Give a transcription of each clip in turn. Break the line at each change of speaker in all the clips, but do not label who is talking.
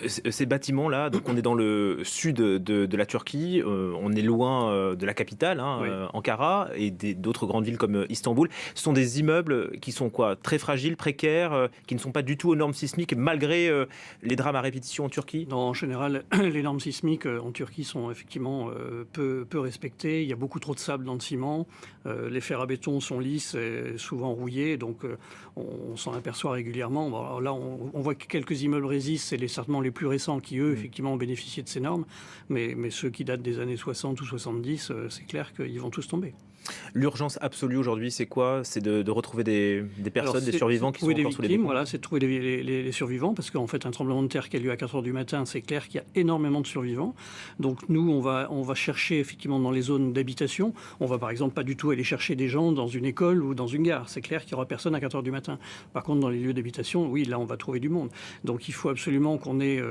Ces bâtiments-là, donc on est dans le sud de la Turquie, on est loin de la capitale, hein,
Oui.
Ankara, et d'autres grandes villes comme Istanbul. Ce sont des immeubles qui sont quoi? Très fragiles, précaires, qui ne sont pas du tout aux normes sismiques, malgré les drames à répétition en Turquie?
Non, en général, les normes sismiques en Turquie sont effectivement peu respectées. Il y a beaucoup trop de sable dans le ciment. Les fers à béton sont lisses et souvent rouillés, donc on s'en aperçoit régulièrement. Bon, alors là, on voit que quelques immeubles résistent, c'est certainement les plus récents qui, eux, effectivement, ont bénéficié de ces normes. Mais ceux qui datent des années 60 ou 70, c'est clair qu'ils vont tous tomber.
L'urgence absolue aujourd'hui, c'est quoi? C'est de retrouver des
Alors,
personnes, des
c'est
survivants
de
qui sont
trouver des
encore sous les
victimes,
décombres?
voilà, c'est de trouver les survivants, parce qu'en fait, un tremblement de terre qui a lieu à 4 heures du matin, c'est clair qu'il y a énormément de survivants. Donc nous, on va chercher effectivement dans les zones d'habitation. On va par exemple pas du tout aller chercher des gens dans une école ou dans une gare. C'est clair qu'il n'y aura personne à 4 heures du matin. Par contre, dans les lieux d'habitation, oui, là, on va trouver du monde. Donc il faut absolument qu'on ait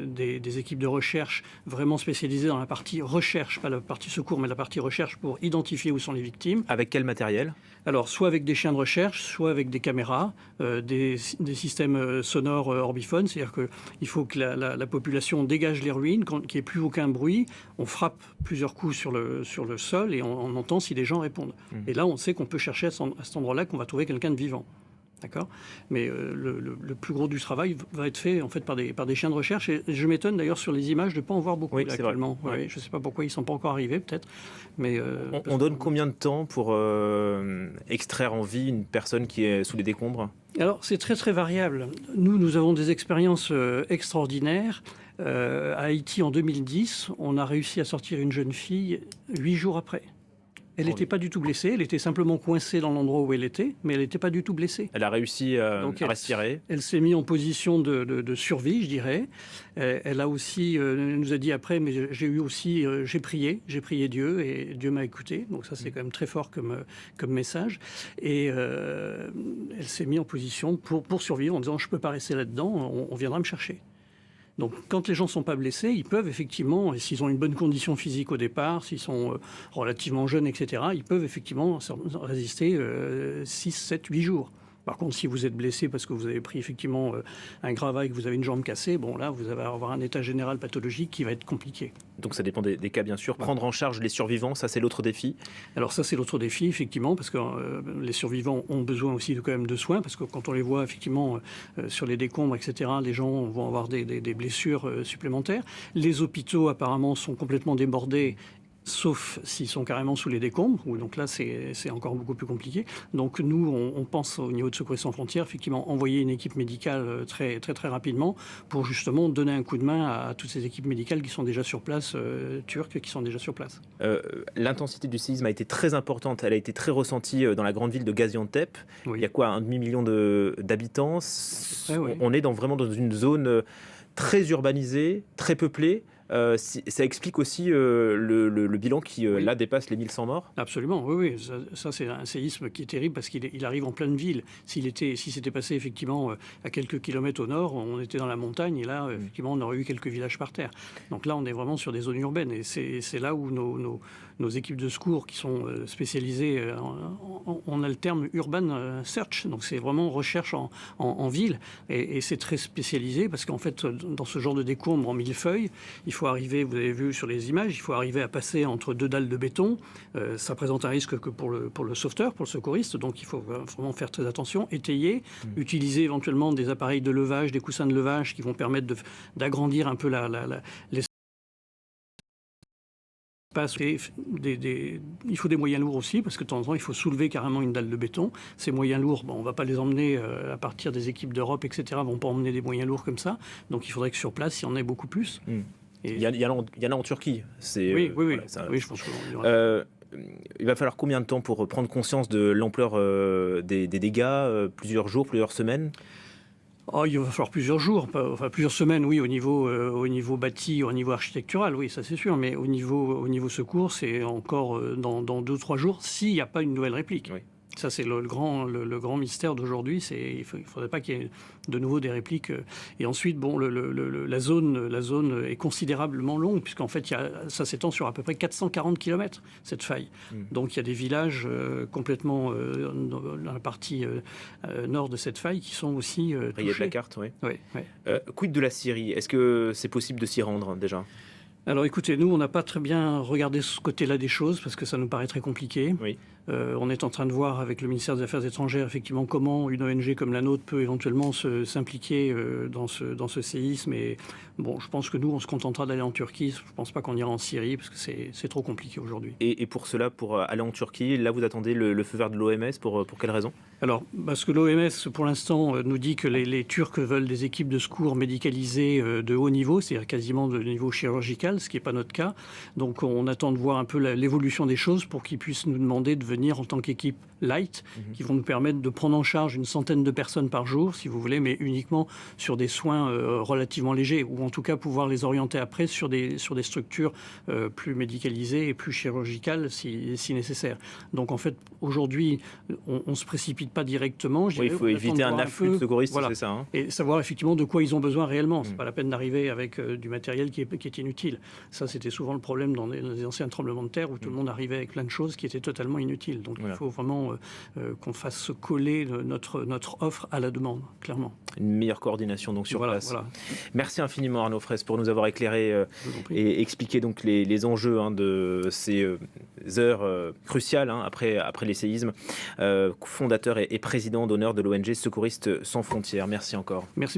des équipes de recherche vraiment spécialisées dans la partie recherche, pas la partie secours, mais la partie recherche pour identifier où sont les victimes.
Avec quel matériel?
Alors, soit avec des chiens de recherche, soit avec des caméras, des systèmes sonores orbiphones. C'est-à-dire qu'il faut que la population dégage les ruines, qu'il n'y ait plus aucun bruit. On frappe plusieurs coups sur le sol et on entend si les gens répondent. Et là, on sait qu'on peut chercher à cet endroit-là qu'on va trouver quelqu'un de vivant. D'accord. Mais le plus gros du travail va être fait en fait par des chiens de recherche. Et je m'étonne d'ailleurs sur les images de ne pas en voir beaucoup
Oui,
là,
c'est vrai.
actuellement.
Ouais.
Ouais, je ne sais pas pourquoi ils ne sont pas encore arrivés peut-être. Mais,
On donne combien de temps pour extraire en vie une personne qui est sous les décombres?
Alors, c'est très très variable. Nous avons des expériences extraordinaires. À Haïti, en 2010, on a réussi à sortir une jeune fille 8 jours après. Elle
Oh,
n'était pas du tout blessée, elle était simplement coincée dans l'endroit où elle était, mais elle n'était pas du tout blessée.
Elle a réussi
Donc,
à respirer.
elle s'est mise en position de survie, je dirais. Elle a aussi, elle nous a dit après, mais j'ai prié Dieu et Dieu m'a écouté. Donc ça, c'est quand même très fort comme message. Et elle s'est mise en position pour survivre en disant, je ne peux pas rester là-dedans, on viendra me chercher. Donc, quand les gens ne sont pas blessés, ils peuvent effectivement, et s'ils ont une bonne condition physique au départ, s'ils sont relativement jeunes, etc., ils peuvent effectivement résister 6, 7, 8 jours. Par contre, si vous êtes blessé parce que vous avez pris effectivement un gravaille, que vous avez une jambe cassée, bon là, vous allez avoir un état général pathologique qui va être compliqué.
Donc ça dépend des cas, bien sûr. Prendre en charge les survivants, ça c'est l'autre défi.
Alors ça, c'est l'autre défi, effectivement, parce que les survivants ont besoin aussi quand même de soins, parce que quand on les voit effectivement sur les décombres, etc., les gens vont avoir des blessures supplémentaires. Les hôpitaux, apparemment, sont complètement débordés, sauf s'ils sont carrément sous les décombres, où donc là, c'est encore beaucoup plus compliqué. Donc nous, on pense au niveau de Secours sans frontières, effectivement, envoyer une équipe médicale très, très, très rapidement pour justement donner un coup de main à toutes ces équipes médicales qui sont déjà sur place, turques, qui sont déjà sur place.
L'intensité du séisme a été très importante, elle a été très ressentie dans la grande ville de Gaziantep.
Oui.
Il y a quoi, un demi-million d'habitants?
Ouais.
On est vraiment dans une zone très urbanisée, très peuplée. Ça explique aussi le bilan qui,
Oui.
là, dépasse les 1100 morts.
Absolument, oui. Ça c'est un séisme qui est terrible parce qu'il arrive en pleine ville. Si c'était passé effectivement à quelques kilomètres au nord, on était dans la montagne et là, effectivement, on aurait eu quelques villages par terre. Donc là, on est vraiment sur des zones urbaines et c'est là où nos équipes de secours qui sont spécialisées, on a le terme urban search, donc c'est vraiment recherche en ville et c'est très spécialisé parce qu'en fait, dans ce genre de décombres en millefeuille, il faut arriver, vous avez vu sur les images, il faut arriver à passer entre deux dalles de béton. Ça présente un risque que pour le sauveteur, pour le secouriste, donc il faut vraiment faire très attention, étayer, utiliser éventuellement des appareils de levage, des coussins de levage qui vont permettre d'agrandir un peu l'espace. Et il faut des moyens lourds aussi, parce que de temps en temps, il faut soulever carrément une dalle de béton. Ces moyens lourds, on ne va pas les emmener à partir des équipes d'Europe, etc. Ils ne vont pas emmener des moyens lourds comme ça. Donc il faudrait que sur place, il y en ait beaucoup plus.
Et il y en a en Turquie.
Oui,
voilà,
oui, je pense que
il va falloir combien de temps pour prendre conscience de l'ampleur des dégâts? Plusieurs jours, plusieurs semaines?
Oh, il va falloir plusieurs jours, enfin plusieurs semaines, oui, au niveau bâti, au niveau architectural, oui, ça c'est sûr, mais au niveau secours, c'est encore dans 2-3 jours, s'il n'y a pas une nouvelle réplique.
Oui.
Ça, c'est le grand mystère d'aujourd'hui. Il ne faudrait pas qu'il y ait de nouveau des répliques. Et ensuite, bon, la zone est considérablement longue, puisqu'en fait, ça s'étend sur à peu près 440 km, cette faille. Donc, il y a des villages complètement dans la partie nord de cette faille qui sont aussi touchés.
Il y a de la carte, oui.
Oui.
Quid de la Syrie? Est-ce que c'est possible de s'y rendre, déjà?
Alors écoutez, nous, on n'a pas très bien regardé ce côté-là des choses parce que ça nous paraît très compliqué.
Oui.
On est en train de voir avec le ministère des Affaires étrangères, effectivement, comment une ONG comme la nôtre peut éventuellement s'impliquer dans ce séisme. Et bon, je pense que nous, on se contentera d'aller en Turquie. Je ne pense pas qu'on ira en Syrie parce que c'est trop compliqué aujourd'hui.
Et pour cela, pour aller en Turquie, là, vous attendez le feu vert de l'OMS pour quelle raison?
Alors, parce que l'OMS, pour l'instant, nous dit que les Turcs veulent des équipes de secours médicalisées de haut niveau, c'est-à-dire quasiment de niveau chirurgical, ce qui n'est pas notre cas. Donc, on attend de voir un peu l'évolution des choses pour qu'ils puissent nous demander de venir en tant qu'équipe light, qui vont nous permettre de prendre en charge une centaine de personnes par jour, si vous voulez, mais uniquement sur des soins relativement légers, ou en tout cas pouvoir les orienter après sur des structures plus médicalisées et plus chirurgicales si nécessaire. Donc, en fait, aujourd'hui, on ne se précipite pas directement.
Oui, il faut éviter un afflux de secouristes, voilà. C'est ça. Hein.
Et savoir effectivement de quoi ils ont besoin réellement. C'est pas la peine d'arriver avec du matériel qui est inutile. Ça, c'était souvent le problème dans les anciens tremblements de terre où tout le monde arrivait avec plein de choses qui étaient totalement inutiles. Donc il faut vraiment qu'on fasse se coller notre offre à la demande, clairement.
Une meilleure coordination donc sur place. Voilà. Merci infiniment Arnaud Fraisse pour nous avoir éclairé et expliqué donc les enjeux de ces heures cruciales après les séismes. Fondateur et président d'honneur de l'ONG Secouristes sans frontières. Merci encore.
Merci.